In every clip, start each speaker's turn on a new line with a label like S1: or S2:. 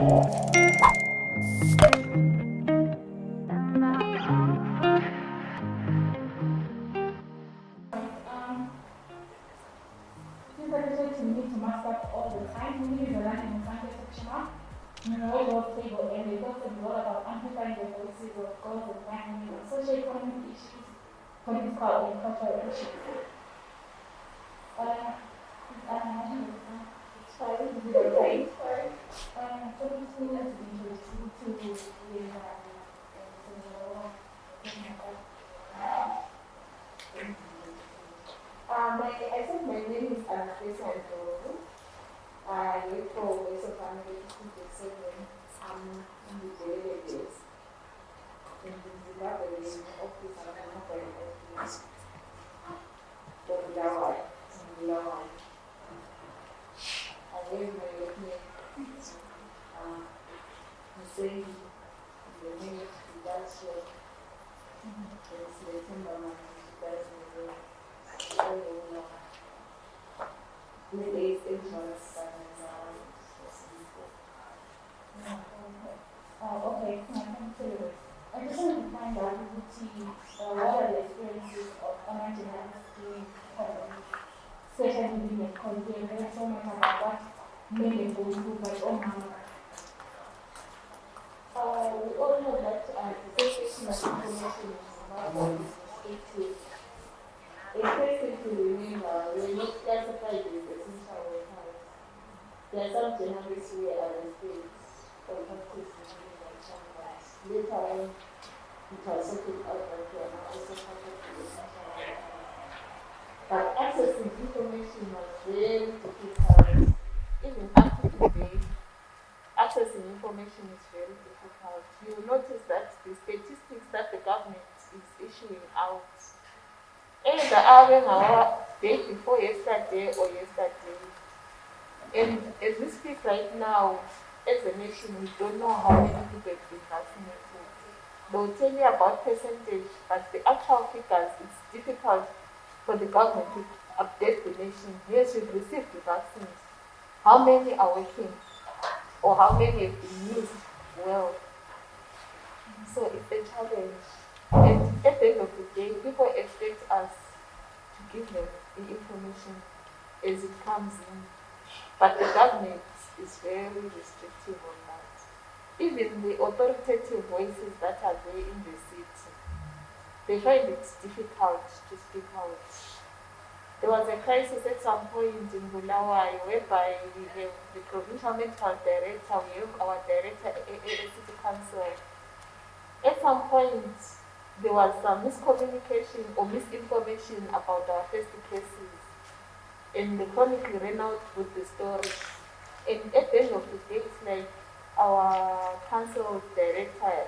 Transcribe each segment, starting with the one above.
S1: To me to master all the time. We need to learn in the section. All those table and they talk a lot about amplifying the voices of girls and black women, socio-economic issues, political and cultural issues. Sorry, this is the right. So this will have to be introduced to the
S2: I think my name is Amakhosikazi. I work for Voice of Family 267. I'm in the daily days. In the Zimbabwe office, I'm not very office. For Lawai. I have my workmate. Saying the name of the dance show. It's the Timberman.
S1: Okay, I just want to find out what are the experiences of online journalism, social media, because they learn so much about what made them go through by own mama.
S2: We all know that the section of information is about especially to remember, we're not classified as essential workers. There are some journalists who are arrested for practice in chambers. Later on, it was sorted out that they are now also part of the essential workers. But accessing information was very difficult. Even up to today, accessing information is very difficult. You notice that the statistics that the government is issuing out either having our day before yesterday or yesterday. And as we speak right now, as a nation, we don't know how many people have been vaccinated. They'll tell you about percentage, but the actual figures, it's difficult for the government to update the nation. Yes, we've received the vaccines. How many are working? Or how many have been used well? So it's a challenge. And at the end of the day, people expect us to give them the information as it comes in. But the government is very restrictive on that. Even the authoritative voices that are there in the city, they find it difficult to speak out. There was a crisis at some point in Bulawayo whereby we have the provincial medical director, we have our director at city council. At some point, there was some miscommunication or misinformation about our first cases. And the chronicle ran out with the story. And at the end of the day, it's like our council director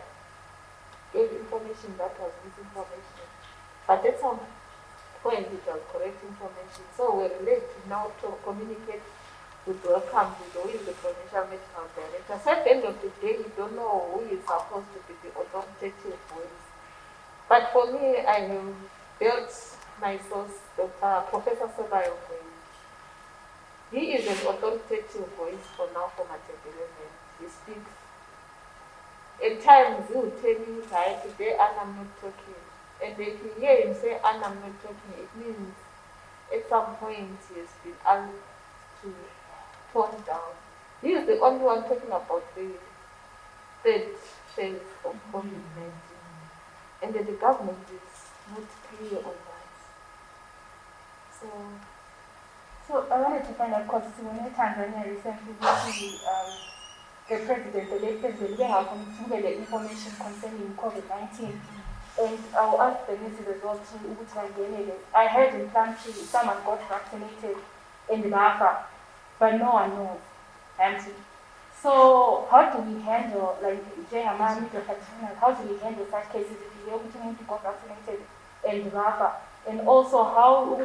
S2: gave information that was misinformation. But at some point, it was correct information. So we're late now to communicate with welcome with who is the provincial medical director. So at the end of the day, you don't know who is supposed to be the authoritative voice. But for me, I have built my source, Professor Sebayo. He is an authoritative voice for now for Matebelemen. He speaks. At times, he will tell you, right, today, and I'm not talking. And if you hear him say, and I'm not talking, it means at some point he has been asked to tone down. He is the only one talking about the third phase of COVID-19. And that the government is not clear on that.
S1: So I wanted to find out, because when Tanzania recently the president, the late president, they have the information concerning COVID-19. And I'll ask the nurses as well to I heard in country someone got vaccinated in the Biafra, but no one knows. So how do we handle, like, how do we handle such cases if you're able to got vaccinated in the Biafra? And also how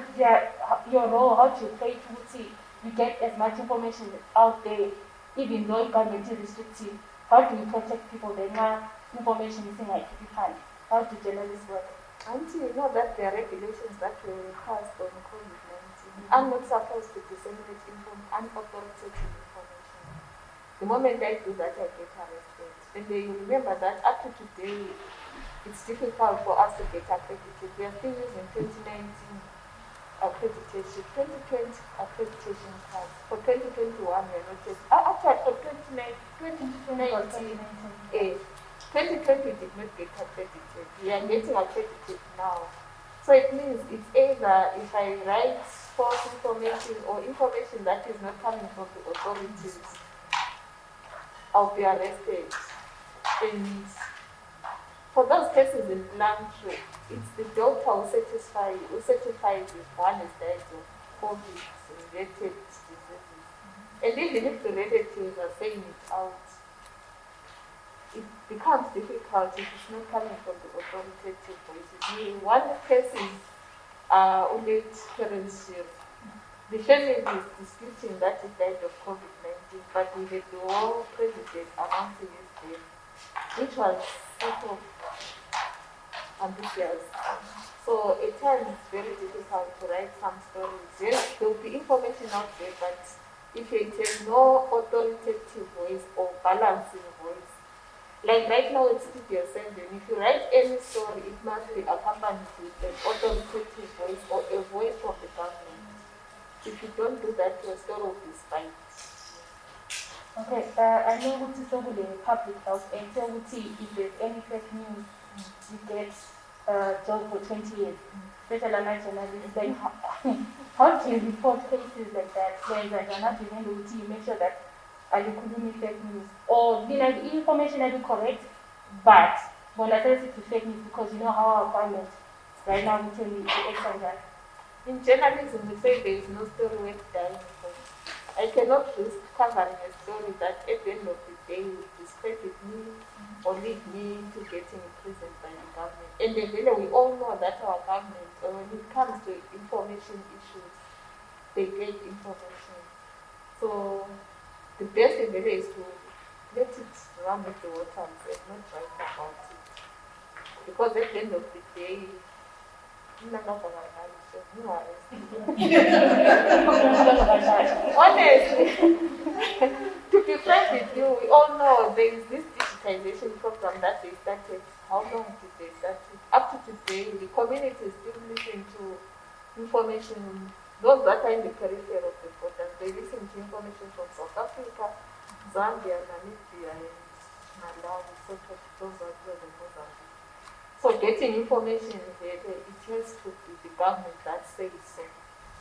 S1: your role, how do you play to you get as much information out there, even though government is restrictive? How do you protect people that now information is like you can? How do journalists work?
S2: Until you know that there are regulations that were passed on COVID-19. I'm not supposed to disseminate unauthoritative information. The moment I do that, I get arrested. And then you remember that up to today, it's difficult for us to get accredited. We are still using 2019 accreditation, 2020 accreditation cards. For 2021, we are not yet. Actually, for 2019, 2020 did not get accredited. We are getting accredited now. So it means it's either if I write false information or information that is not coming from the authorities, I'll be arrested. And for those cases in Blanche, it's the doctor who certifies if one is died of COVID-related diseases. And even if the relatives are saying it out, it becomes difficult if it's not coming from the authoritative voices. In one case is only parents here. The family is disputing that he died of COVID-19, but we had the whole president announcing his death, which was sort of ambitious. So at times it's very difficult to write some stories. Yes, there will be information out there, but if it has no authoritative voice or balancing voice, like right now it's Studio Assembly, if you write any story, it must be accompanied with an authoritative voice or a voice from the government. If you don't do that, your story will be spiked.
S1: Okay, I know what is over the public health and so would see if there's any fake news, you get job for 20 years. Especially on journalists, then how do you report cases like that when you're not even able to make sure that you couldn't make fake news? Or the information is correct, but when I say to fake news because you know how our government right now will tell you to act on that.
S2: In journalism, we say there is no story worth dying for. I cannot risk covering a story that at the end of the day will discredit me or lead me to getting imprisoned by the government. And then we all know that our government, when it comes to information issues, they get information. So the best thing is to let it run with the waters and not write about it. Because at the end of the day, honestly, to be frank with you, we all know there is this digitization program that they started. How long did they start it? Up to today, the community is still listening to information. Those that are in the periphery of the borders, they listen to information from South Africa, Zambia, Namibia, and Malawi, sort of those are the Mozambique. So getting information there, it has to be the government that says so.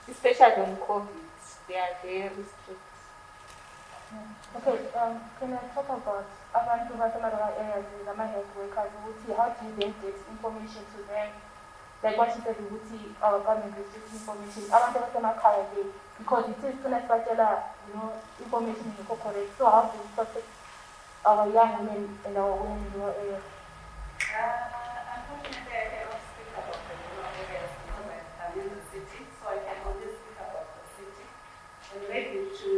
S2: Especially on COVID, they are very strict.
S1: Okay, can I talk about abantu basemalanga areas ama-health workers, how do you then get information to them? Like what she said, our government restricts information. Abantu basemakhaya because it is information is correct. So how do we protect our young women and our women in our area?
S3: Unfortunately, I cannot speak about the rural areas because I'm in the city, so I can only speak about the city. And maybe to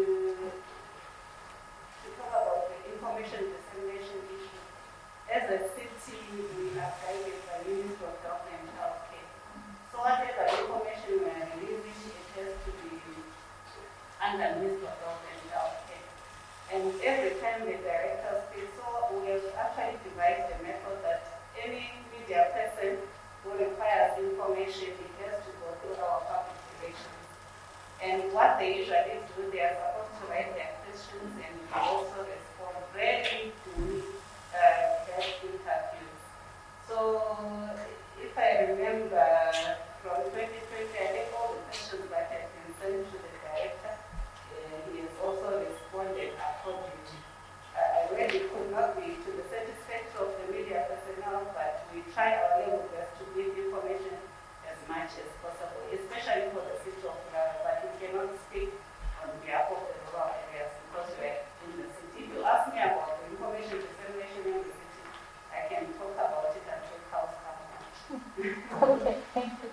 S3: talk about the information dissemination issue. As a city, we are guided by Ministry of Health and Healthcare. So whatever information we are releasing, it has to be under Ministry of Health and Healthcare. And every time the director speaks, so we have actually devised a method that any media person who requires information, it has to go through our public relations. And what they usually do, they are supposed to write their questions and also respond ready to that interviews. So if I remember from 2020, I think all the questions that have been sent to the director, he has also responded accordingly. Really could not be to the satisfaction of the media personnel, but we try our level best to give information as much as possible, especially for the city of Malawi, but we cannot speak on behalf of the rural areas because we're in the city. If you ask me about the information dissemination in the city, I can talk about it until cows come home.
S1: Okay, thank you.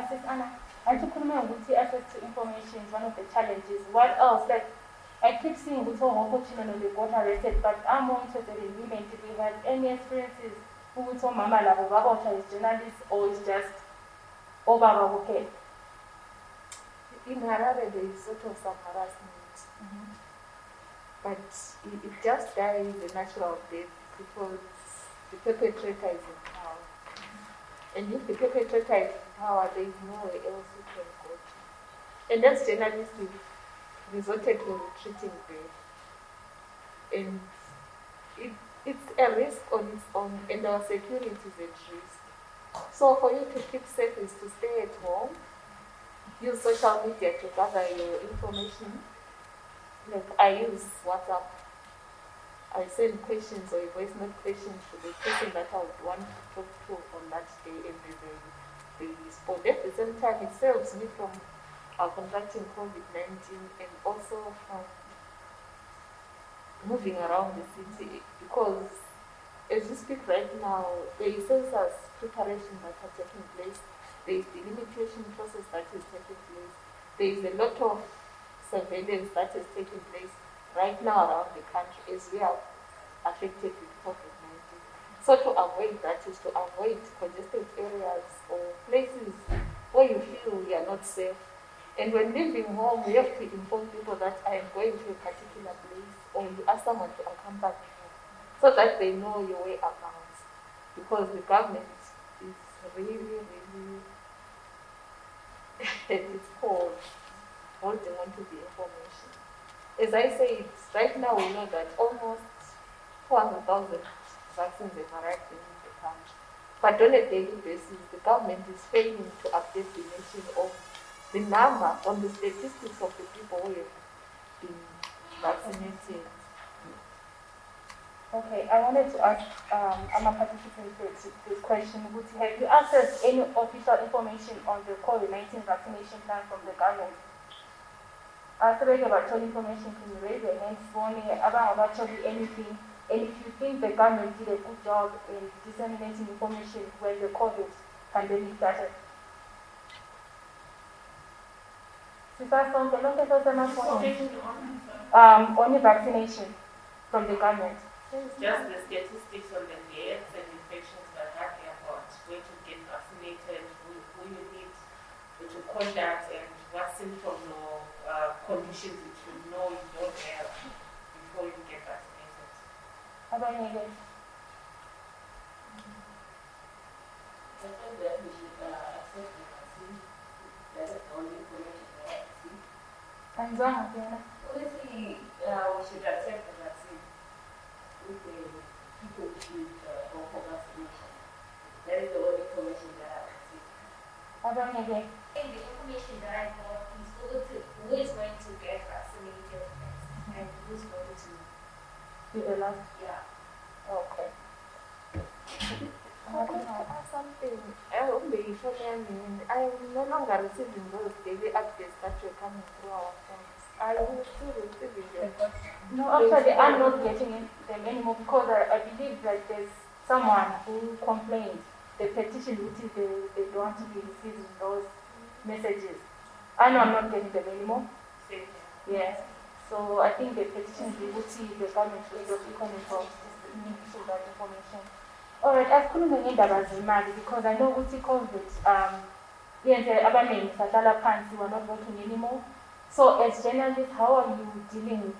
S1: Sis Anna, I took access to information is one of the challenges. What else? Like, I keep seeing with all unfortunately they got arrested, but I'm more interested in women. Did we have any experiences who would tell Mama Labo is journalists or is just over okay?
S2: In Harare, there is sort of some harassment.
S1: but it just dies a natural death because the perpetrator is in power. And if the perpetrator is in power, there is nowhere else you can go to. And as journalists, we've resorted to retreating there. And it's a risk on its own, and our security is at risk. So for you to keep safe is to stay at home, use social media to gather your information. Like I use WhatsApp. I send questions or voice note questions to the person that I would want to talk to on that day, and they respond. At the same time, it saves me from contracting COVID-19 and also from moving around the city, because as we speak right now, there is census preparation that are taking place, there is the delimitation process that is taking place, there is a lot of surveillance that is taking place right now around the country as we are affected with COVID-19. So to avoid that is to avoid congested areas or places where you feel you are not safe. And when leaving home, you have to inform people that I am going to a particular place, or you ask someone to accompany you, so that they know your way around. Because the government is really at its core holding on to the information. As I said, right now we know that almost 400,000 vaccines have arrived in the country. But on a daily basis, the government is failing to update the nation of the number, on the statistics of the people who have been vaccinated. Okay, I wanted to ask Amakhosikazi this question. Have you accessed any official information on the COVID-19 vaccination plan from the government? After about information, can you raise your hands for me about actually anything? And if you think the government did a good job in disseminating information when the COVID pandemic started? On the vaccination from the government.
S3: Just the statistics on the deaths and infections that happen about where to get vaccinated, who you need to contact, and what symptoms or conditions you should know you don't have before you get vaccinated.
S1: How about you guys?
S2: I think that we should accept the vaccine. That is the only information that I see. Honestly, we should accept the vaccine. People should go for vaccination. That is the only information that I see.
S1: How about you guys?
S4: The information that I got is who is going to get vaccinated next and who's going to
S1: Be the last.
S4: yeah.
S1: Okay.
S5: I want to ask something. I am no longer receiving those daily updates that were coming through our phones. Are you still receiving them?
S1: No, actually, I'm not getting them anymore because I believe that there's someone who complained, the petition, which is they don't want to be receiving those messages. I know I'm not getting them anymore. Yes. So I think the petition, the government will be coming from that information. All right, I've come in because I know what you call it. Other names, Satala Pants, you are not working anymore. So as journalists, how are you dealing,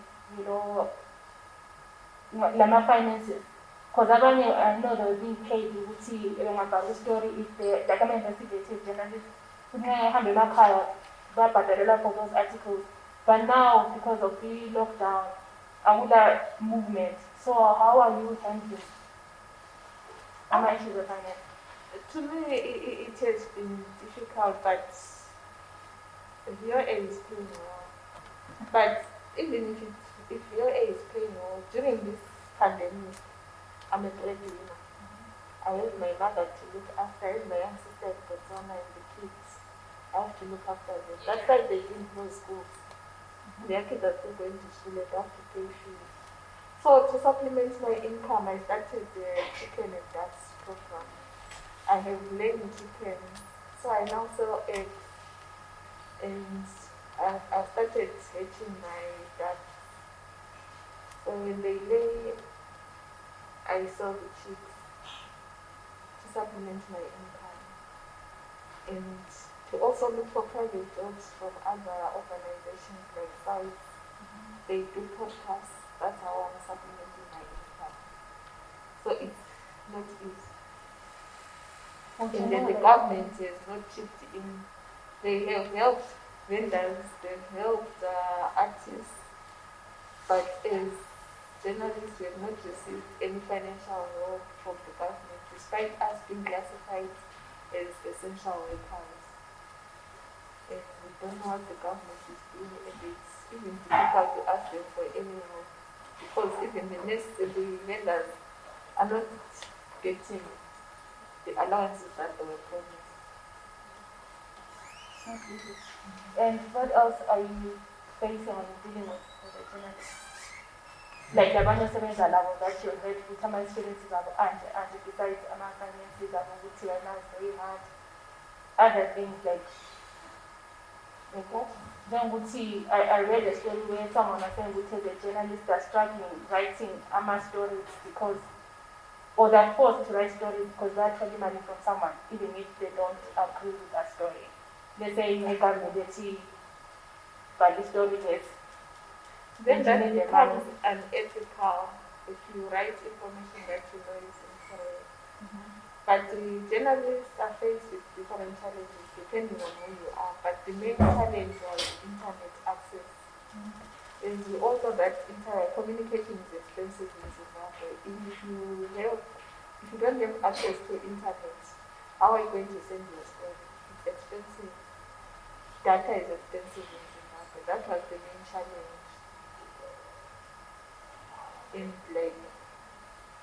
S1: Lama finances? Because I know they're being paid, you would see about the story if the government investigative journalists would have for those articles. But now, because of the lockdown, another movement, so how are you handling? How much is the finance?
S5: To me, it has been difficult, but VOA is playing well. But even if VOA is playing well, during this pandemic, I'm a breadwinner. I have my mother to look after, I have my young sister in Botswana and the kids. I have to look after them. That's why they didn't go to school. Their kids are still going to school and have to pay fees. So to supplement my income, I started the chicken and ducks program. I have laying chicken, so I now sell eggs, and I've started hatching my ducks. So when they lay, I sell the chicks to supplement my income, and to also look for private jobs from other organizations like Cite. They do podcasts. That's how I'm supplementing my income. So it's not easy. And then the government has not chipped in. They have helped vendors, they've helped artists, but as journalists, we have not received any financial help from the government, despite us being classified as essential workers. And we don't know what the government is doing, and it's even difficult to ask them for any help, because even the vendors are not getting the allowances that they were promised.
S1: And what else are you facing when you're dealing with the journalists? Like abanye osebenza labo that you heard ukuthi ama-experiences abo anje besides ama-finances abo ukuthi right now it's very hard. Other things like what? Then I read a story where someone was saying the journalists are struggling writing stories because, or they're forced to write stories because they're charging money from someone, even if they don't agree with that story. They say make a medity, but the story is.
S5: Then that becomes unethical if you write information that you know is incorrect. But the journalists are faced with different challenges depending on who you are. But the main challenge was internet access. And we all know that communication is expensive in Zimbabwe. If you don't have access to internet, how are you going to send your story? It's expensive. Data is expensive in Zimbabwe. That was the main challenge. In like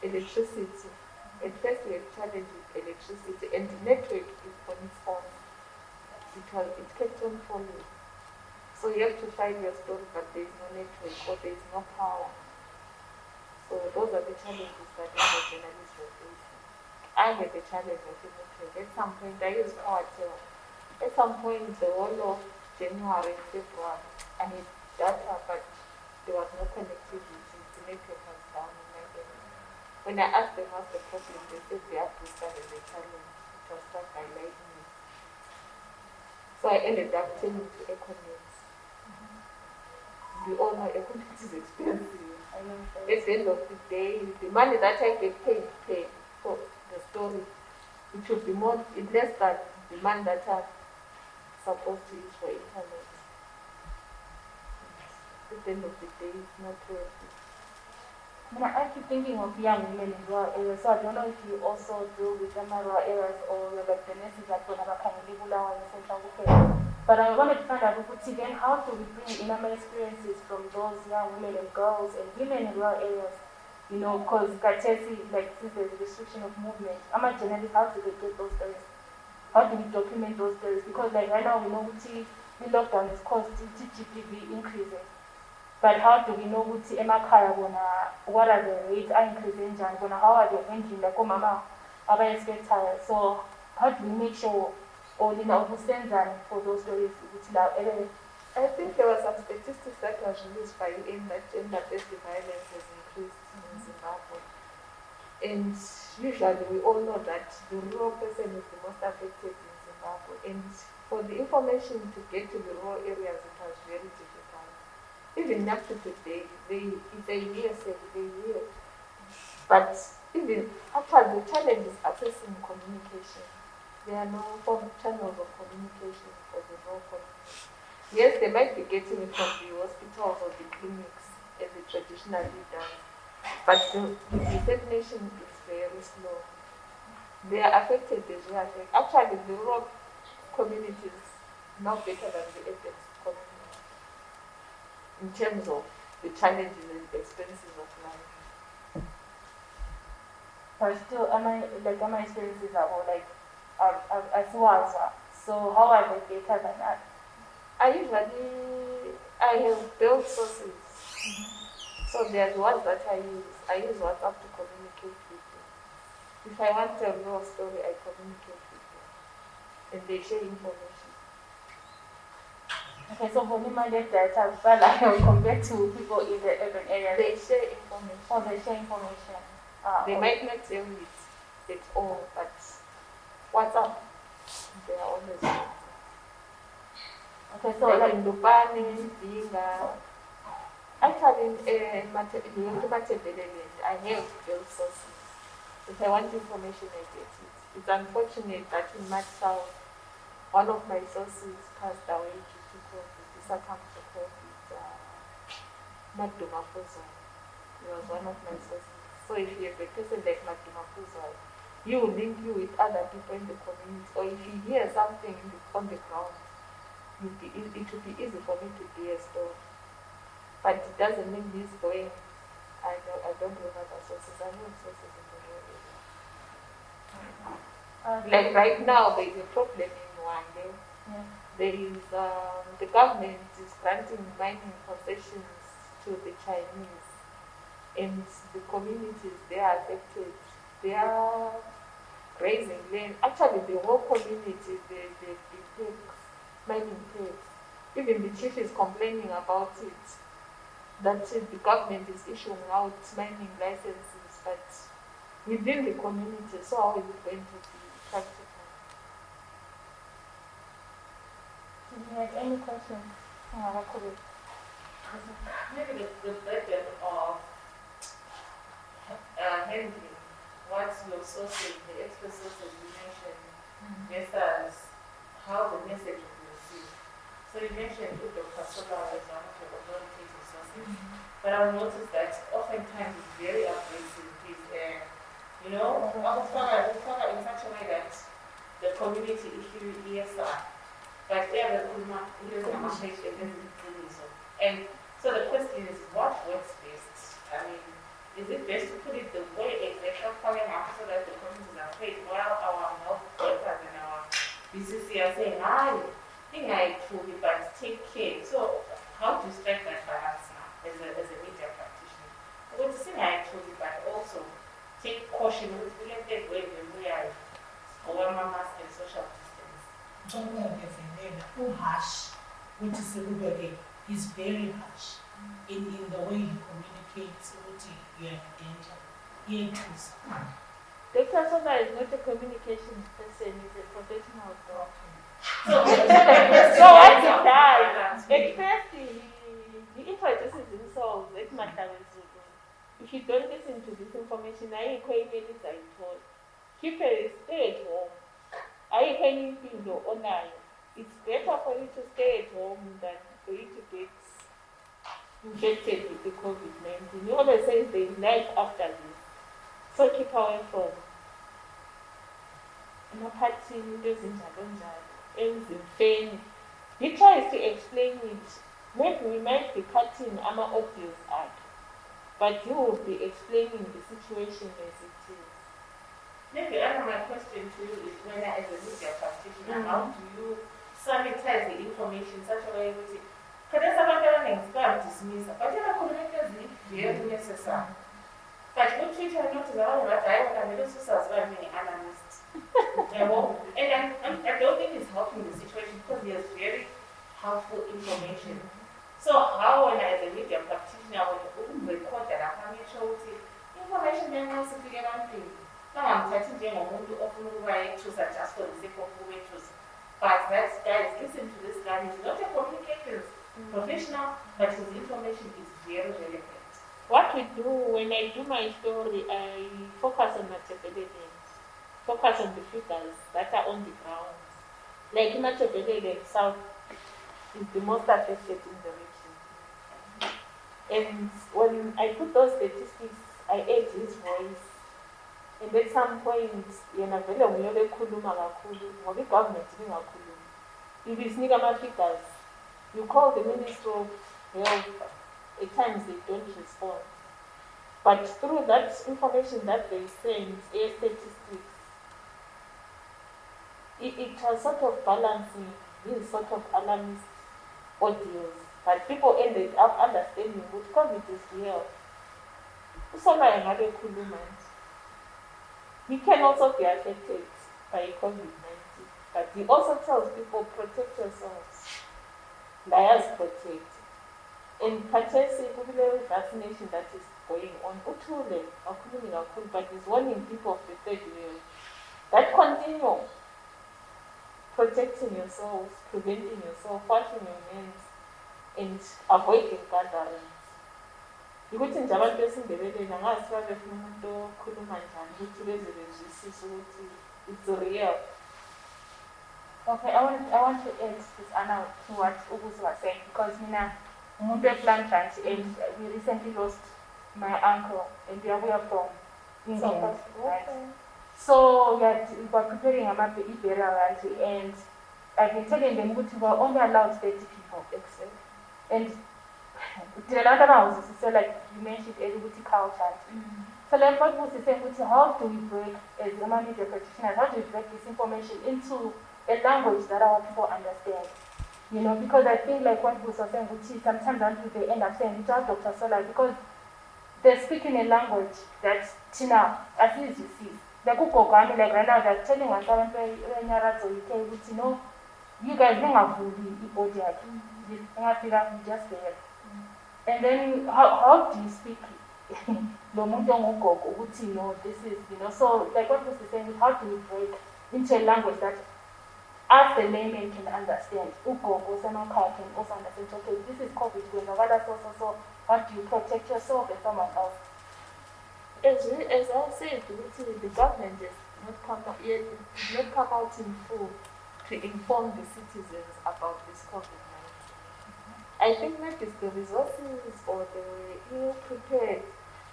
S5: electricity. At first we had challenge with electricity, and the network is on its own. It kept on falling. So you have to find your story, but there is no network or there is no power. So those are the challenges that the journalists were facing. I had the challenge of the network. At some point I used PowerTel. At some point the whole of January and February I had data, but there was no connectivity. The network was down in my area. When I asked them what's the problem, they said they have to start as a challenge. It was struck by lightning. So I ended up turning to Econet. We all know Econet is expensive. At the end of the day, the money that I get paid to pay for the story, it should be less than the money that I'm supposed to use for internet. At the end of the day, it's not worth it.
S1: I keep thinking of young women in rural areas, so I don't know if you also deal with them in rural areas or like the nurses that don't have a kind of. But I wanted to find out then how do we bring in our experiences from those young women and girls and women in rural areas, because Katesi, like since there's a restriction of movement, I'm a journalist, how do they get those stories? How do we document those stories? Because like right now we know the lockdown is caused GDP increasing. But how do we know what are the rates are increasing and how are they handling like mama so how do we make sure or for those stories
S5: I think there were some statistics that was released by UN that gender-based violence has increased in Zimbabwe. And usually we all know that the rural person is the most affected in Zimbabwe. And for the information to get to the rural areas, it was very difficult. Even up to today, it's a hearsay, they hear. But even after the challenge is accessing communication, there are no channels of communication for the rural community. Yes, they might be getting it from the hospitals or the clinics as it traditionally does, but the dissemination is very slow. They are affected as well. Actually, the rural community is now better than the urban community in terms of the challenges and expenses of life.
S1: But still, my experiences are all as well. So how are they better than that?
S5: I have built sources. So there's ones that I use. I use WhatsApp to communicate with you. If I want to tell a real story, I communicate with you. And they share information.
S1: Okay, so for me, my data compared to people in the urban area,
S5: they share information.
S1: Oh, they share information.
S5: They might not tell it at all, but WhatsApp, they are always there.
S1: Okay, so
S5: like in Lupani, Dinga, Actually, I have those sources. If I want information, I get it. It's unfortunate that in South, one of my sources passed away due to COVID. He succumbed to COVID. Madumafuzo. He was one of my sources. So if you have a person like Madumafuzo, you will link you with other people in the community. Or if you hear something on the ground, it will be easy for me to do a story. But it doesn't mean he's going. I don't have other sources. I have sources in the real area. Like right now, there is a problem in Wande.
S1: Yeah.
S5: There is the government is granting mining concessions to the Chinese, and the communities they are affected. They are grazing land. Actually, the whole community they take mining tax. Even the chief is complaining about it. That the government is issuing out mining licenses, but within the community, so how is it going to be practical?
S1: Do you have any questions?
S2: Maybe the burden of handling what your sources, the expert sources you mentioned, versus how the message will be received. So you mentioned Dr. Sola as one of your authoritative sources, but I've noticed that oftentimes it's very abrasive. He's, Amakhosikazi in such a way that the community issue ESR, but they are the Kuma, and so the question is, what works best? I mean, is it best to put it the way exactly so that the communities are paid while our health workers and our BCC are saying, I think I told you, but take care. So how to strike that balance now as a media practitioner? What to say I told you, but also take caution with related way when we are our mamas and social distance.
S6: Something like who harsh, which is a little is very harsh in the way he communicates what you are in danger.
S5: Dr. Sola is not a communication person, he's a professional doctor.
S2: So
S5: what he does, at first he introduces himself at Matawezudu. If you don't listen to this information, I ain't minutes I told. Keep a stay at home. I anything you honor. It's better for you to stay at home than for you to get infected with the COVID-19. He always says there is life after this. So keep away from he tries to explain it. Maybe we might be cutting our audios out, but you will be explaining the situation as it is.
S2: Maybe my question to you is, when as a media practitioner, how do you sanitize the information such a way that dismiss, but you are very necessary. But what Twitter notice that I want to as well many analysts. And I don't think it's helping the situation because there's very helpful information. So how when as a media practitioner when record that I'm show information then also to get one thing. Now I'm touching them on to often write to such as for the sake of who choose. But that guys, listen to this guy, he's not a communicator, professional, but his information is very relevant.
S5: What we do when I do my story, I focus on Matabele, focus on the figures that are on the ground. Like Matabele South is the most affected in the region. And when I put those statistics, I add his voice. And at some point, government if it's Nigama figures, you call the Minister of Health. At times they don't respond. But through that information that they send, air statistics, it was sort of balancing these sort of alarmist audios. But people ended up understanding what COVID is real. He can also be affected by COVID-19. But he also tells people, protect yourselves. Liars protect. In Patesi, vaccination that is going on, but is warning people of the third wave that continue protecting yourselves, preventing yourself, washing your hands, and avoiding gatherings. ukuthi nje abantu besindebeleni angazi babe funa umuntu okhuluma njani ukuthi beze bezwisise ukuthi it's real.
S1: Okay, I want to add this Anna to what Ugus was saying because Mina Mumbe plant branch and we recently lost my uncle and we are from England. Right? So we were preparing a map burial and I've been telling them we were only allowed 30 people. And the other house is so like you mentioned LGBT culture. So like what was saying, how do we break as human media practitioners, how do we break this information into a language that our people understand? You know, because I think like what was saying, sometimes until they end up saying, Dr. Sola, because they're speaking a language that Tina, at least you see. Like right now they're telling us you know, you guys don't have the body just there. And then how do you speak? No, this is, you know, so like what was saying, how do we break into a language that as the layman can understand? Ugogo can also understand, okay, this is COVID, so how do you protect yourself and someone else?
S5: As I said, the government has not come out in full to inform the citizens about this COVID-19. I think not just the resources or the ill-prepared,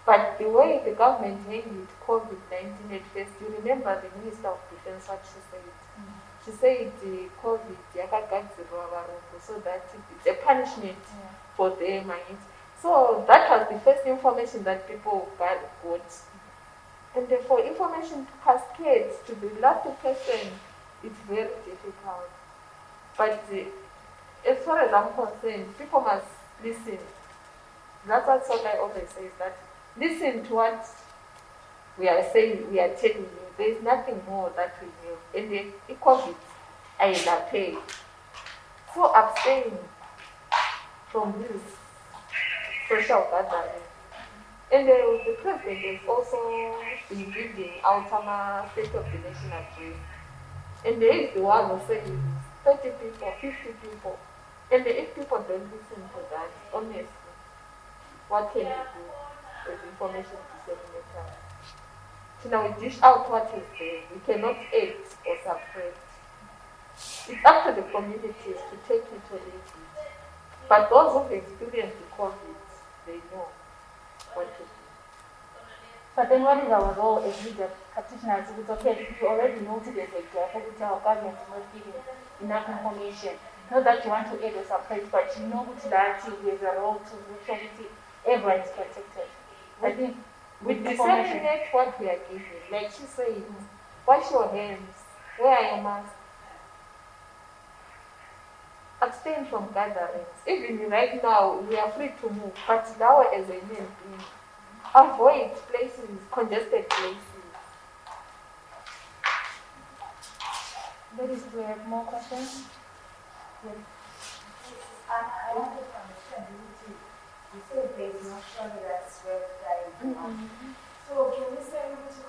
S5: but the way the government handled COVID-19 at first. You remember the Minister of Defense, what she said? She said the COVID, so that it's a punishment for them. So that was the first information that people got. And for information to cascade to the last person, it's very difficult. But as far as I'm concerned, people must listen. That's what Sola always says, that listen to what we are saying, we are telling you. There is nothing more that we know. And the COVID, I will pay. So abstain from this social gathering. And the president has also been giving out some State of the Nation address. And there is the one who says 30 people, 50 people. And if people don't listen to that, honestly, what can you do as information disseminator? So now we dish out what is there. We cannot aid or suppress. It's up to the communities to take it or leave it. But those who've experienced the COVID, they know what to do.
S1: But then what is our role as leader practitioners? It's okay, we already know there's a gap, our government is not giving enough information. Not that you want to aid or suppress, but you know that there's a role to make sure everyone is protected. I think
S5: with disseminate what we are giving, like she said, wash your hands, wear your mask, abstain from gatherings. Even right now, we are free to move, but now as a human being, avoid places, congested places.
S1: Ladies, do we have more questions? Yes.
S7: I wanted to understand, you said there is no surveillance website. So can we say this is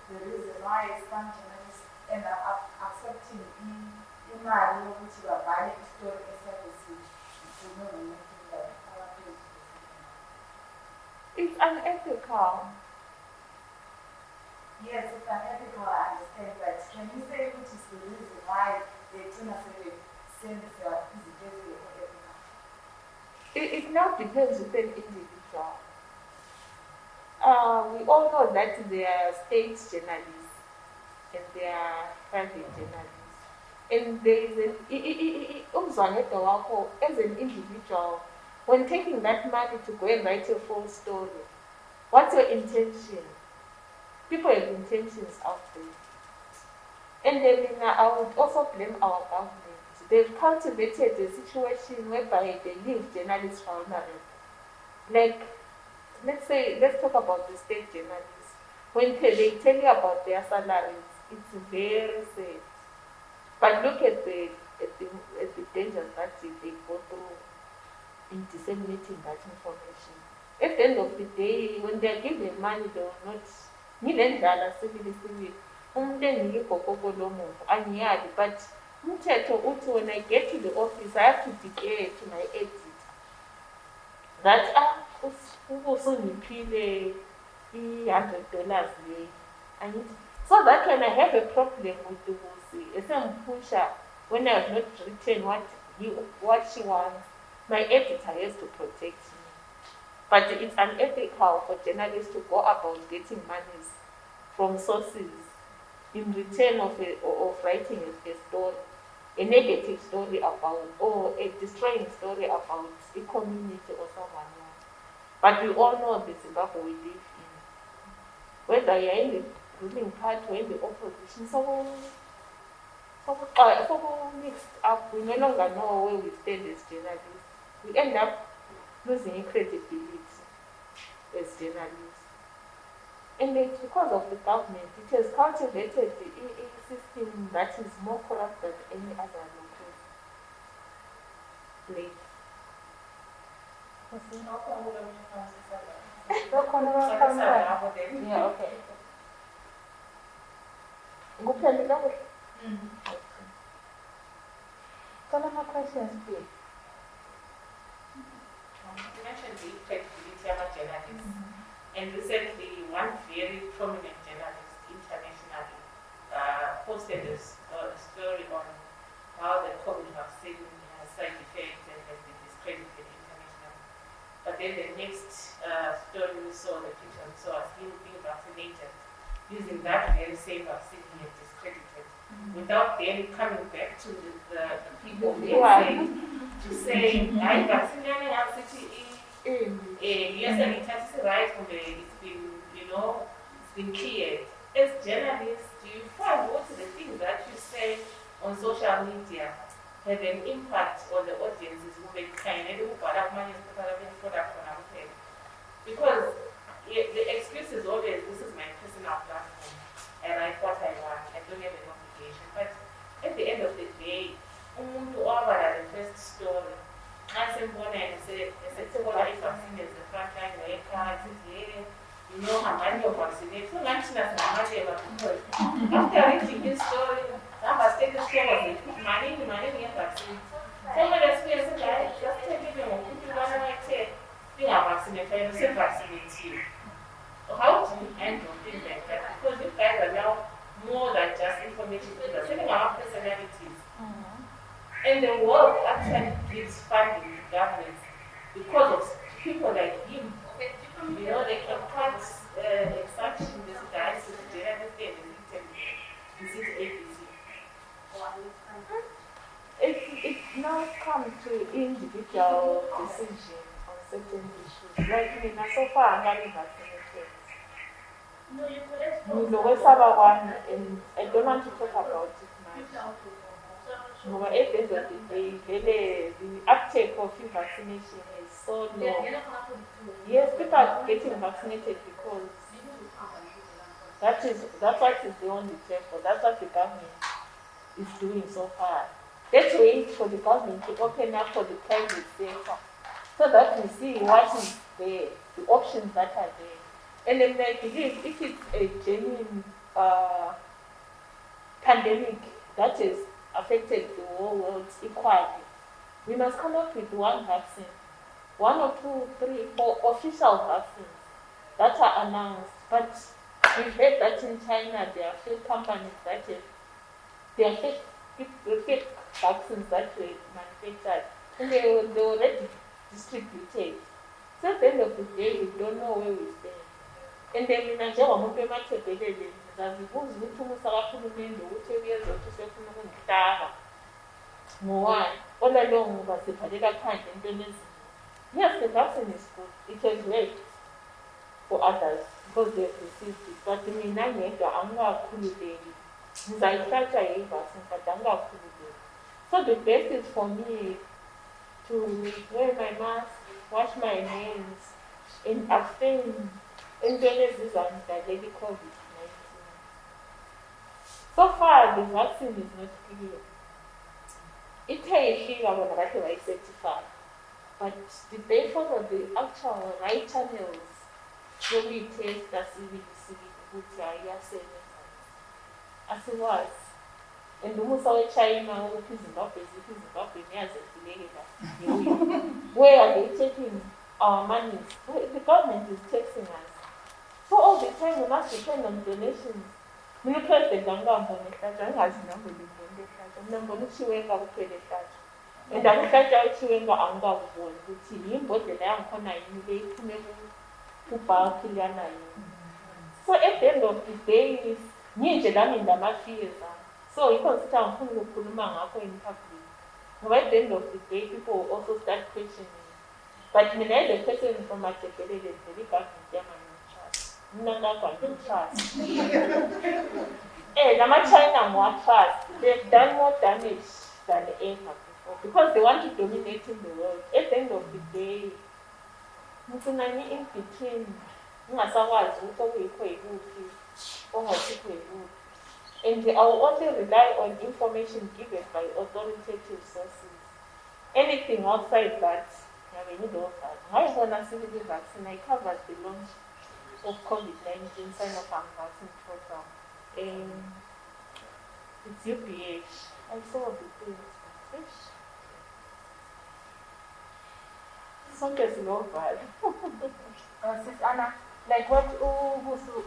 S7: the reason why some journalists end up accepting imali yokuthi babhale story services?
S5: It's unethical.
S7: Yes, it's unethical, I understand, but can you say which is the reason why they send their visibility or whatever?
S5: It now depends on the individual. We all know that there are state journalists and there are private journalists. And there is as an individual, when taking that money to go and write a full story, what's your intention? People have intentions out there. And then I would also blame our government. They've cultivated a situation whereby they leave journalists vulnerable. Like, let's talk about the state journalists. When they tell you about their salaries, it's very sad. But look at the dangers that they go through in disseminating that information. At the end of the day, when they are given money, they will not. But when I get to the office, I have to declare to my exit that usungiphile $100 leyo. Angithi, so that when I have a problem with the Ubusi, esengiphusha when I have not written what she wants, my editor has to protect me. But it's unethical for journalists to go about getting monies from sources in return of writing a story, a negative story about, or a destroying story about a community or someone else. But we all know the Zimbabwe we live in. Whether you're in the ruling party or in the opposition, so mixed up, we no longer know where we stand as journalists. We end up losing credibility as journalists. And it's because of the government. It has cultivated a system that is more corrupt than any other local place. Yeah, okay. Kuphendula kuhle? Okay. Tell my questions, please.
S8: You mentioned the credibility of journalists. And recently, one very prominent journalist internationally posted a story on how the COVID vaccine has side effects and has been discredited internationally. But then the next story we saw, the picture we saw, was him being vaccinated using that very same vaccine he had discredited, without then coming back to the people to say, I'm vaccinating CTE. Yes, and it has to right from it's been, it's been cleared. As journalists, do you find what the things that you say on social media have an impact on the audiences who make kind of because the excuse is always, this is my personal platform, and I what I want, I don't have an obligation. But at the end of the day, the first story, I said, if vaccine is the frontline worker, I said, how many of vaccinated? So much as after reading this story, I must take the story of money in vaccine. Someone experienced that, just tell me, we are vaccinated, and say vaccinate you. So how do you handle things like that? Because you guys are now more than just information, you're selling our personalities. And the world actually gives funding to governments because of people like him. They can cut exaction this guy, so the journalist and the ABC.
S5: It now comes to individual decision on certain issues. Like me, so far I'm not vaccinated.
S4: No, you could export.
S5: And I don't want to talk about it much. No, at the end of the day, the uptake of vaccination is so low. Yes, people are getting vaccinated because that's what is the only check for. That's what the government is doing so far. Let's wait for the government to open up for the private sector so that we see what is there, the options that are there. And then I believe if it's a genuine pandemic that has affected the whole world equally, we must come up with one vaccine, 1 or 2, 3, 4 official vaccines that are announced. But we've heard that in China there are few companies that have their fake vaccines that were manufactured and they were already distributed. So at the end of the day, we don't know where we stand. And then we njengomuntu emathebhelele ngizazibuza ukuthi umusakahulumende ukuthi uyezothi usefuna ukungifaka ngowani ola leyo ngoba sibhalela phandle entweni ezinye. Yes, the vaccine is good. It has worked for others because they have received it. But mina ngedwa angikakhululeki. Ngizayihlatshwa yi-vaccine but angikakhululeki. So the best is for me to wear my mask, wash my hands, and abstain entweni ezizangidalela i-COVID-19. So far, the vaccine is not clear. Ithe ifika bona kade bayi-certify. But did they follow the actual right channels yokuyithesta sibili ukuthi ayasebenza? Asiwazi. And umusa weChina ukuthi iZimbabwe zithi iZimbabwe niyazehlulekela. Where are they taking our money. The government is taxing us. So all the time we must depend on donations. Mina president angihamba ngehlatsha, angazi nami ngibone ehlatsha. Mina ngibona uChiwenga kuphela ehlatsha. And akuhlatsha uChiwenga angikakuboni ukuthi yimbodlela yangikhona yini le iphume kubhalki liyana yini. So at the end of the day, nginje lami ndama-fears ami. So yikho ngithi angifuni ukukhuluma ngakho in public. Ngoba at the end of the day, people also start questioning. But mina as a person from Machekelele, the government yama-trust. Mina ngakwa-trust. Nama-China ngiwa-trust. They've done more damage than ever before because they want to dominate in the world. At the end of the day, ngicina in between. Ngingasakwazi ukuthi okuyikho yikuphi, ongasikho yikuphi. And I will only rely on information given by authoritative sources. Anything outside that, I covered the launch of COVID-19 Sinopharm vaccine program. It's UPH. I saw the things. Something's no bad.
S1: Sis Anna, like what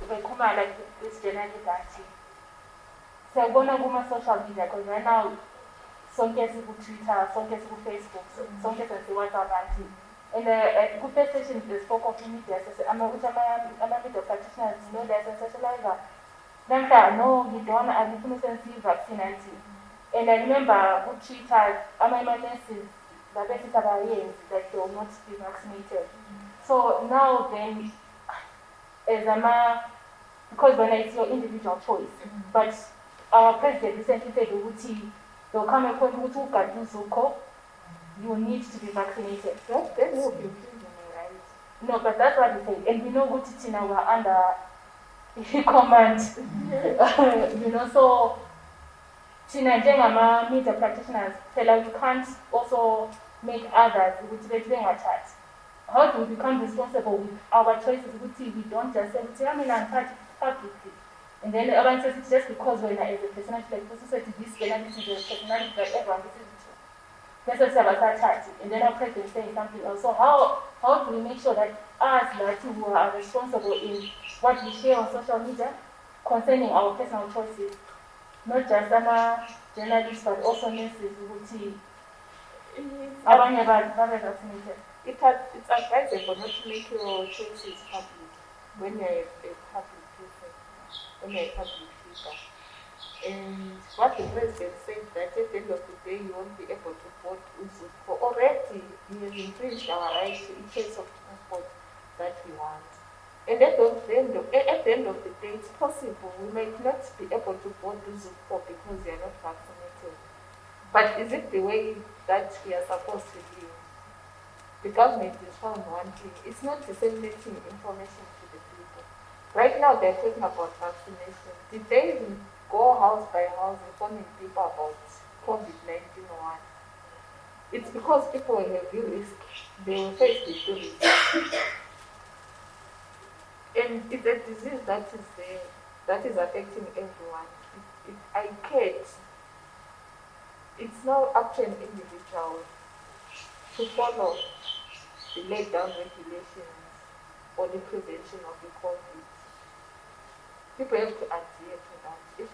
S1: Rekuma, like this genetic anti. So I'm gonna go my social media because right now some cases go Twitter, some cases go Facebook, some cases go WhatsApp anti. And good first session is spoke of media. So I'm a media practitioner, no less than socializer. Then no, you don't have the vaccine anti. And I remember good Twitter, I'm a nurses, the best is about that they will not be vaccinated. So now then, as because when it's your individual choice, but our president recently said they'll come and point you need to be vaccinated.
S5: That will be right?
S1: No, but that's what he said. And we know what it's in our under command. So Tina media practitioners tell us you can't also make others with being attacked. How do we become responsible with our choices? We don't just say, I'm in publicly. And then everyone says it's just because we're as a personality, like society, this personality is a personality that everyone listens to. That's what's about attacked. And then our president saying something else. So how do we make sure that us, that who are responsible in what we share on social media concerning our personal choices, not just journalists, but also nurses who vaccinated.
S5: It's advisable not to make your choices public when you're a public person, when you're a public figure. And what the president said that at the end of the day you won't be able to vote Uzuko. Already he has infringed our right to in case of transport that we want. And at the end of the day, it's possible we might not be able to vote Uzuko because we are not vaccinated. But is it the way that we are supposed to live? The government is found one thing. It's not disseminating information to the people. Right now they're talking about vaccination. Did they even go house by house informing people about COVID-19 or what? It's because people will have risk. They will face the risk. And it's a disease that is there, that is affecting everyone. I can't. It's now up to an individual to follow the laid down regulations or the prevention of the COVID. People have to adhere to that. If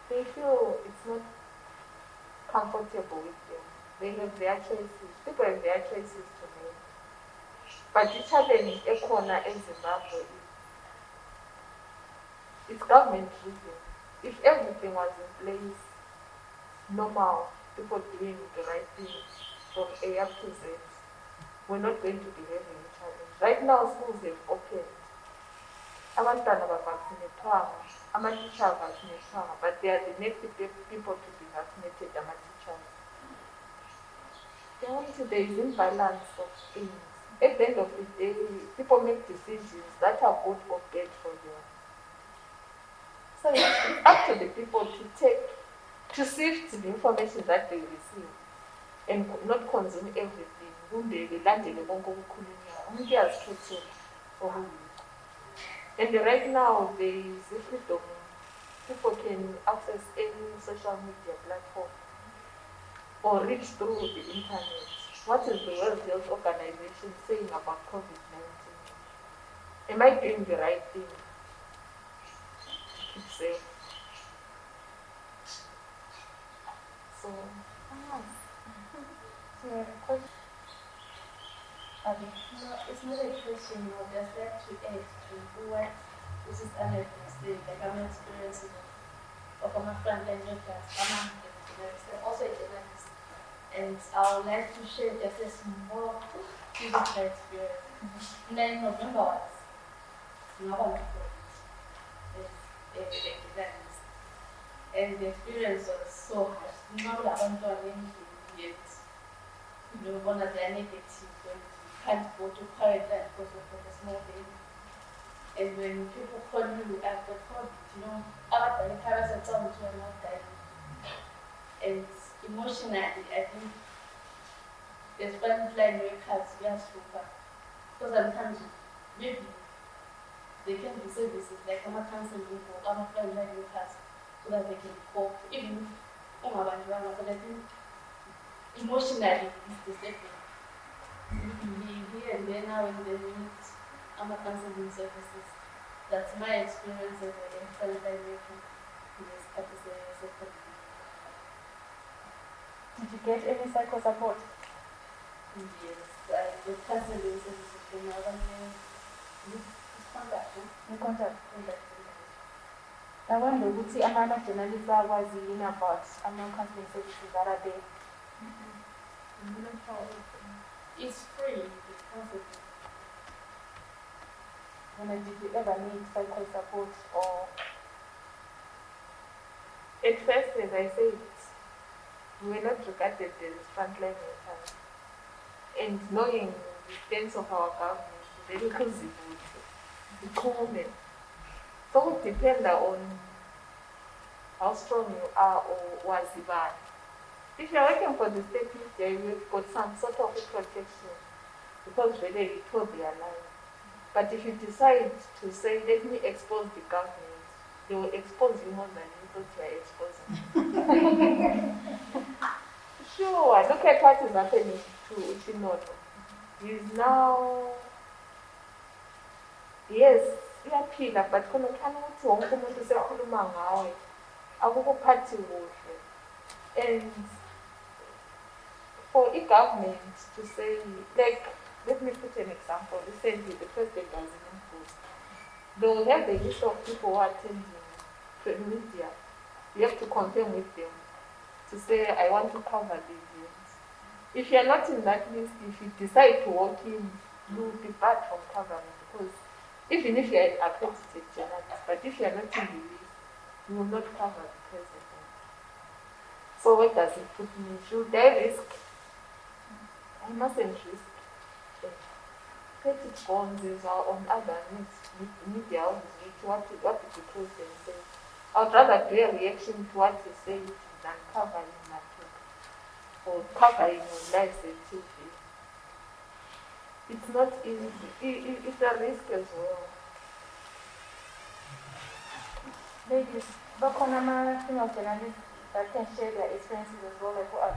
S5: they feel it's not comfortable with them, they have their choices. People have their choices to make. But the challenge ekhona in Zimbabwe is it's government driven. If everything was in place, normal, people doing the right thing from A up to Z, we're not going to be having a challenge. Right now, schools have opened. Abantwana bavaccinethwanga, ama-teacher avaccinethwanga, but they are the next people to be vaccinated, ama-teachers. There is imbalance of things. At the end of the day, people make decisions that are good or bad for them. So it's up to the people to sift the information that they receive and not consume everything. And right now there is a freedom. People can access any social media platform or reach through the internet. what is the World Health Organization saying about COVID-19? Am I doing the right thing? Keep safe. So,
S1: Yeah, question.
S2: No, it's not a question, just like to add to what this is Annette was saying, like I'm experiencing of my frontline workers, I'm also a journalist, and I would like to share just a small physical experience. 9 November was not on as a journalist, and the experience was so harsh. Not about anything yet. One of the negative when you can't go to quarantine because of a small baby. And when people call you after COVID, after the parents are told you are not dying. And emotionally, I think the frontline workers are super. Because sometimes maybe they can be services like I'm counseling for other frontline workers so that they can cope. Even if but I think emotionally it's the same thing. Here and there now and then we need counseling services. That's my experience as a frontline worker in this particular sector.
S1: Did you get any psycho support?
S2: Yes, the counseling services from our contact.
S1: You contact. I wonder ukuthi ama-journalists bakwazi yini about ama-counseling services that are there.
S2: It's free, it's counseling.
S1: Did you ever need psycho support or?
S5: at first, as I said, we were not regarded as frontline workers. And knowing the stance of our government, very inclusive, the common. So it depends on how strong you are or was bad. If you're working for the state media, you've got some sort of protection because really you told their line. But if you decide to say, let me expose the government, they will expose you more than you thought you are exposing. Sure, look at what is happening to Uchinono. He is now, yes, uyaphila, but khona khona ukuthi wonke umuntu usekhuluma ngawe akukuphathi kuhle. And for a government to say, like, let me put an example. Recently, the president was in post. They will have the list of people who are attending the media. You have to confirm with them to say, I want to cover the event. If you are not in that list, if you decide to walk in, you will be barred from covering because even if you are an accredited journalist, but if you are not in the list, you will not cover the president. So what does it put me? Should I risk? I mustn't risk. Credit bonds is on other media outlets, what the president says. I would rather do a reaction to what he said than covering my talk or covering on live TV. It's not easy. It's a risk as well.
S1: Ladies, bakhona ama-female journalists that can share their experiences as well, like what?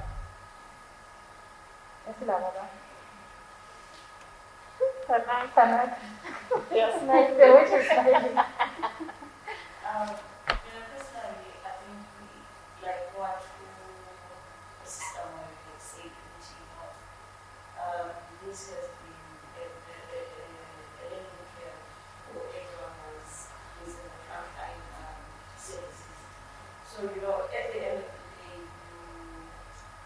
S1: Tanak.
S5: Yes.
S1: Nice, the way she's smiling.
S9: Personally, I think we like what Sister Monica said, this has been a learning curve for everyone who's in the frontline services. So, at the end of the day,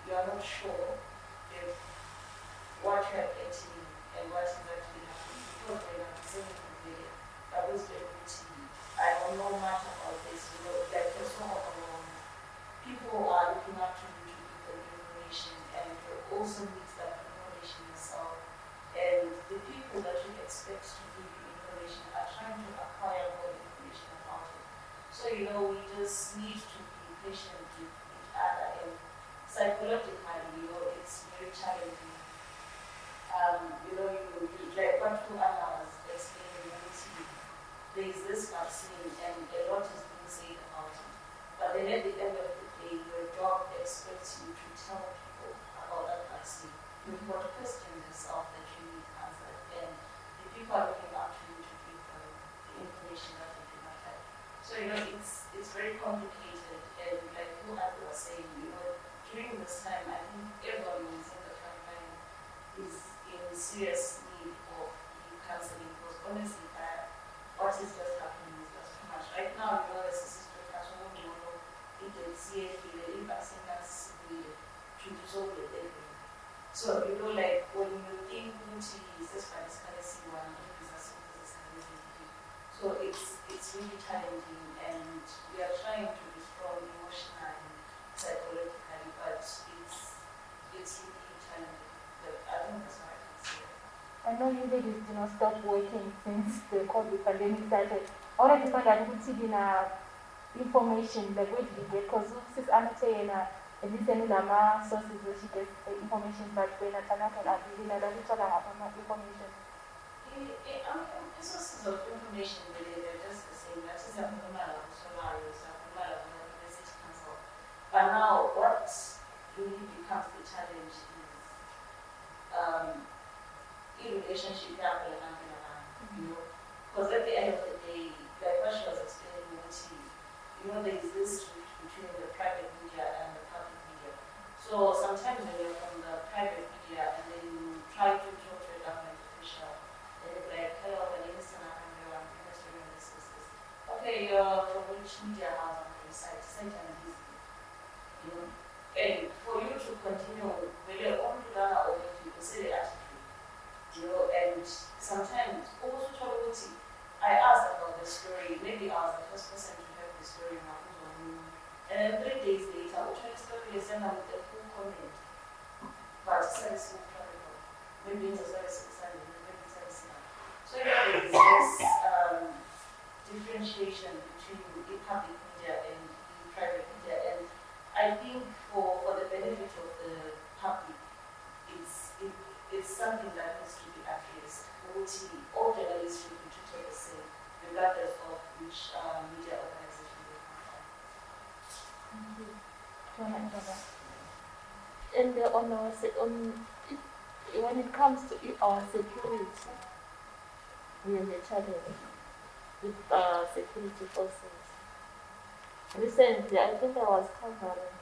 S9: you are not sure if what you are getting and what is actually happening. Because when I'm saying I was deputy, I don't know much about this, like for some of people are looking up to you to give them information and you also need that information yourself. And the people that you expect to give you information are trying to acquire more information about it. So, we just need to be patient with each other and psychologically, it's very challenging. Like what two others explained there is this vaccine and a lot is being said about it. But then at the end of the day, your job expects you to tell people about that vaccine. you've got questions yourself that you need answered, and the people are looking up to you to give them the information that they do not have. So, it's very complicated, and like you was saying, during this time, I think everyone who is in the front line is in serious need of the counseling, because honestly, what is just happening is just too much. Right now, there's a system that's all it is here, the vaccine that's to dissolve the everything. So, like when you think Muti is just by this kind of C1, so it's really challenging, and we are trying to be strong emotionally and psychologically, but it's really challenging. I think that's what I can say.
S1: I know you ladies did not stop working since the COVID pandemic started. I wanted to find out what's in information, like where did you get? Because since I'm saying at least any lama sources where she gets the information, but when I cannot really know that each other have information.
S9: Sources of information really, they're just the same. That is a University Council. But now what really becomes the challenge is in relationship because at the end of the day, like what she was explaining, there is this switch between the private media and the public media. So sometimes when you're from the private media and then you try to talk to a government official, and they're like, hello, my name is Amakhosikazi, I'm Minister of this. Okay, you're from which media house? I'm from Cite and this. And for you to continue, when you're on to learn or you consider attitude, and sometimes also I asked about the story, maybe I was the first person to have the story in my phone, and then 3 days later, I will try to story and send out a full comment. But it's very small protocol. Maybe it's very simple, maybe it's very simple. So there is this differentiation between the public media and the private media, and I think for the benefit of the public, it's something that needs to be addressed. All journalists should be treated the same, regardless of which media organization they come from.
S5: And when it comes to our security, we have a challenge with security forces. Recently, I think I was covering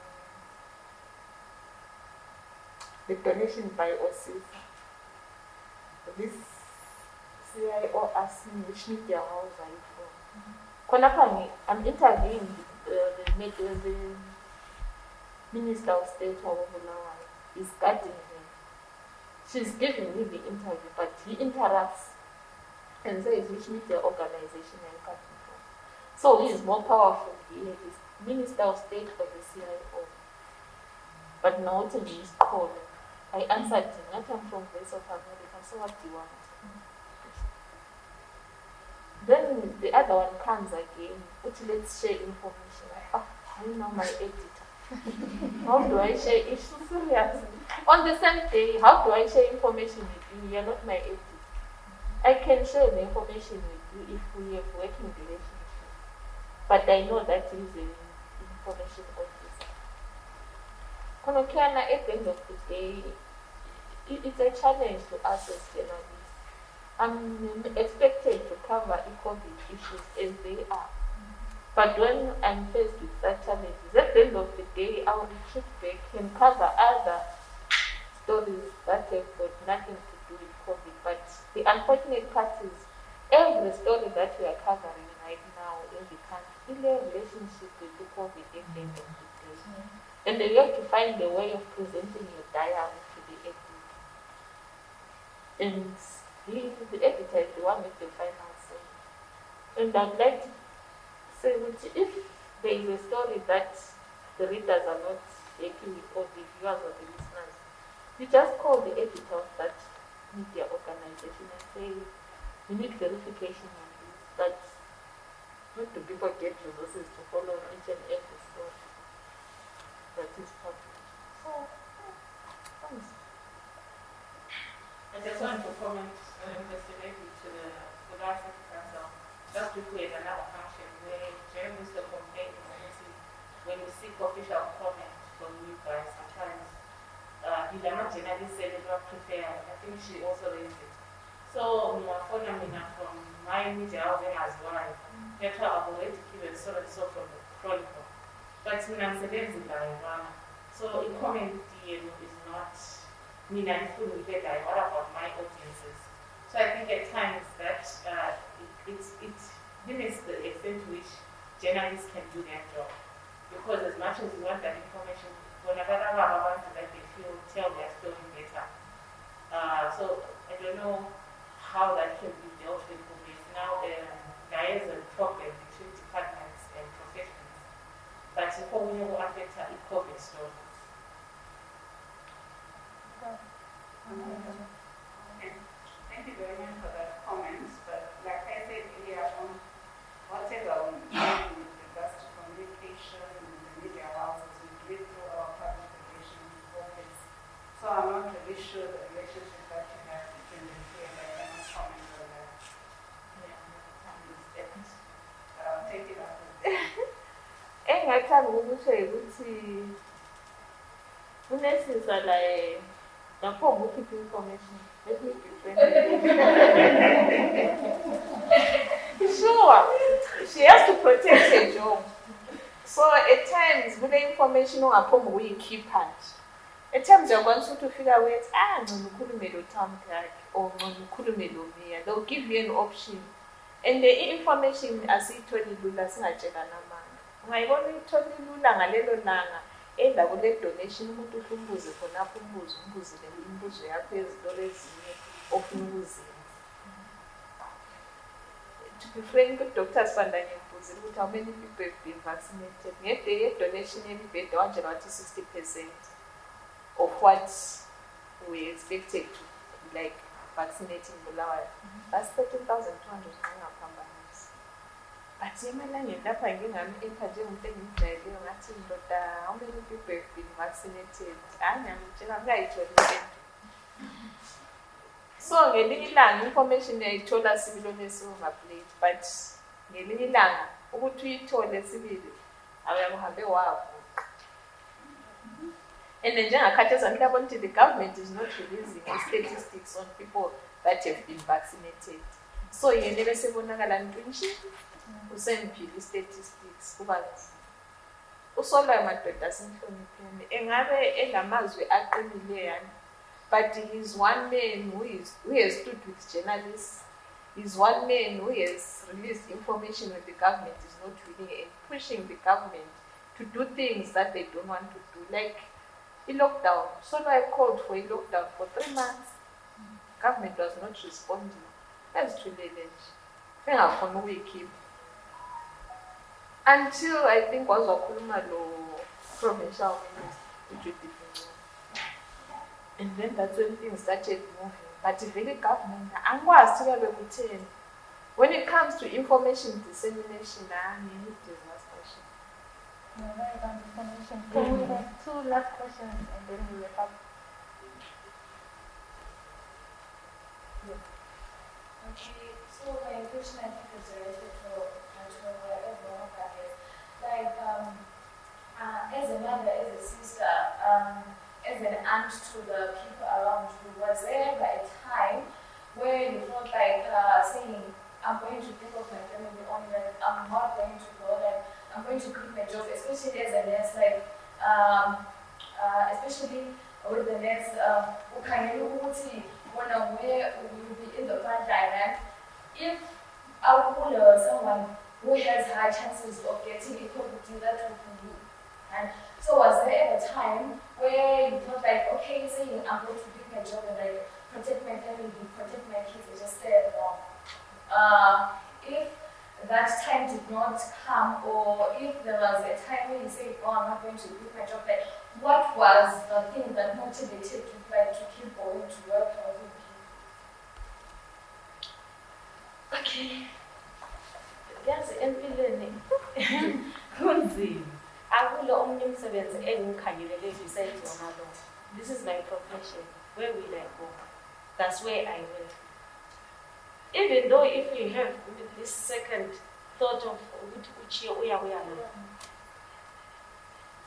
S5: the donation by OSISA. This CIO asked me which media house are you from. I'm interviewing the Minister of State of Bulawayo is guarding him. She's giving me the interview, but he interrupts and says which media organization I'm coming from. So he is more powerful here. He's Minister of State for the CIO. But now to me, call. I answered him, not I'm from Voice of America, so what do you want? Then the other one comes again, which let's share information. I know my editor. How do I share? It's so serious. On the same day, how do I share information with you? You're not my editor. I can share the information with you if we have working relationship. But I know that is an information officer. Konokiana, at the end of the day, it's a challenge to us as journalists. I'm expected to cover COVID issues as they are. But when I'm faced with such challenges, at the end of the day, I will retreat back and cover other stories that have got nothing to do with COVID. But the unfortunate part is every story that we are covering right now in the country is a relationship with the COVID at the end of the day. And then you have to find a way of presenting your diary to the editor. And the editor is the one with the final say. And I'd like to say, if there is a story that the readers are not happy with, or the viewers or the listeners, you just call the editor of that media organization and say, we need verification on this, but not do people get resources to follow each and every story that is published. So, thanks.
S8: I just want to comment just related to the last council. Last week we had another function where journalists are complaining when we seek official comment from you guys. Sometimes Ilama journalist said it prefer. I think she also raised it. So Mwafona Mina from my media housing as well. Yet I've already given so and so from the Chronicle. But Mina Sedenzi Diana. So a comment is not Mina fully get what about my audiences. So I think at times that it limits the extent to which journalists can do their job. Because as much as you want that information, whenever I want to let they feel tell their story better. So I don't know how that can be dealt with because now there is a problem between departments and professions. But if we know affect a COVID story.
S3: Okay. Thank you very much for that comment. But like I said earlier on, whatever we do with regards to communication in the media houses, we do it through our public relations office. So I'm not really sure the relationship that you have between the two, and I cannot comment on that. Yeah, but I'll take it up.
S5: Engathanda ukusho ukuthi kunesizwa la nakhomba ukhipha information. Let me be friendly. Sure, she has to protect her job. So at times, with the information ungakhomba ukuyikhipha nje. At times you're going to figure out, ngcono ukhulume lo Tamkak or ngcono ukhulume lo Mia. They'll give you an option. And the information asiyitholi lula singatshelana amanga. Ungayibona itholi lula ngalelo langa enda kule donation umuntu uhlumbuze khonapho umbuzo le imibuzo yakho ezitolo ezinye ofuna ukuzenza. To be frank, Dr. Spandanya ngibuzile ukuthi how many people have been vaccinated. Ngede ye donation yemibhede wanjela wathi 60% of what we expected to like vaccinating Bulawayo. That's 13,200 ngaphambanisi. But emalangeni lapha ngingami-empha njengomuntu engimjayeleyo ngathi ndoda how many people have been vaccinated? Hayi ngiyamtshela ngingayitholi into. So ngelinye ilanga information yayithola sibili onesilver plate, but ngelinye ilanga ukuthi uyithole sibili awuyakuhambe wakho. And then the government is not releasing statistics on people that have been vaccinated. So you never say usemphi statistics ubazi. Usola madoda simhlonipheni. Engabe elamazwi aqinile yani. But he's one man who has stood with journalists. He's one man who has released information when the government is not willing and pushing the government to do things that they don't want to do. Like a lockdown. So I called for a lockdown for 3 months. Government was not responding. That's too late. We keep until I think was Okuluma lo provincial minister. And then that's when things started moving. But the very government, when it comes to information dissemination, I need disaster.
S1: Information. So we have 2 last questions and then we wrap up.
S7: Okay, so my question I think is related to everyone that is like as a mother, as a sister, as an aunt to the people around you, was there ever a time where you felt like saying, I'm going to think of my family only, that I'm not going to go, that I'm going to quit my job, especially as a nurse, like especially with the nurse, where we will be in the front line, and if I would someone who has high chances of getting a COVID, that would be you. And so was there ever a time where you felt like, okay, saying I'm going to quit my job and like protect my family, protect my kids, and just stay at home? If that time did not come, or if there was a time when you say, oh, I'm not going to quit my job, like what was the thing that motivated you like to keep going to work?
S8: Okay. Yazi empilweni kunzima. Akulo omnye umsebenzi engikhangelele ngisenze ngalo. This is my profession. Where will I go? That's where I will. Even though if you have this second thought of ukuthi uya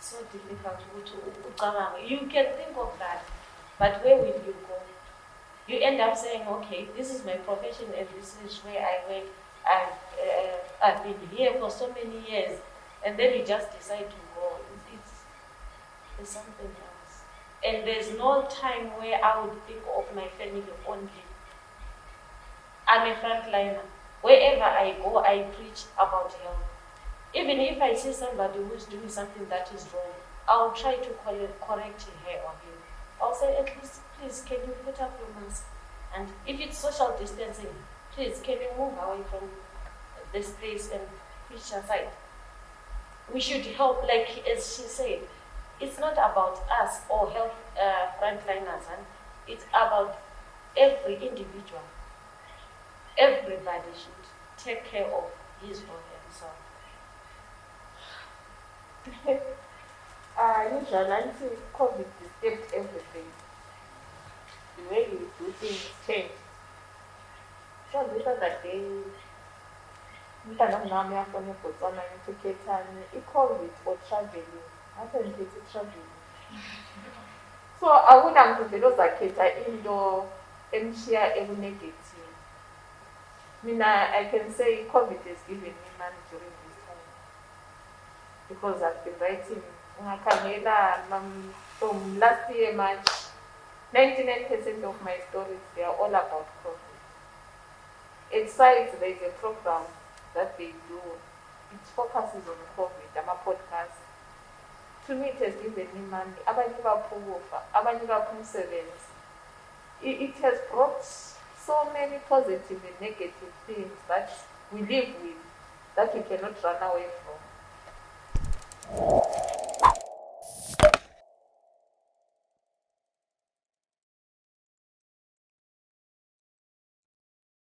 S8: so difficult to you can think of that,
S9: But where will you go? You end up saying, okay, this is my profession and this is where I work. I've been here for so many years, and then you just decide to go. It's something else. And there's no time where I would think of my family only. I'm a frontliner. Wherever I go, I preach about health. Even if I see somebody who's doing something that is wrong, I'll try to correct her or him. I'll say, at least, please, can you put up your mask? And if it's social distancing, please, can you move away from this place and preach aside? We should help, like as she said, it's not about us or health frontliners, and it's about every individual. Everybody should take care of his or himself.
S5: Usually, I see COVID disturbed everything. The way you do things changed. So this other day, mntanami afone eBotswana ngithukethane i-COVID or traveling. Ngathi ngikhethe traveling. So akunamuntu vele ozakhetha into emshiya ebu-negative. Mina, I can say COVID has given me money during this time. Because I've been writing from last year March, 99% of my stories, they are all about COVID. At Cite, there is a program that they do. It focuses on COVID. I'm a podcast. To me, it has given me money. It has brought so many positive and negative things that we live with, that we cannot run away from.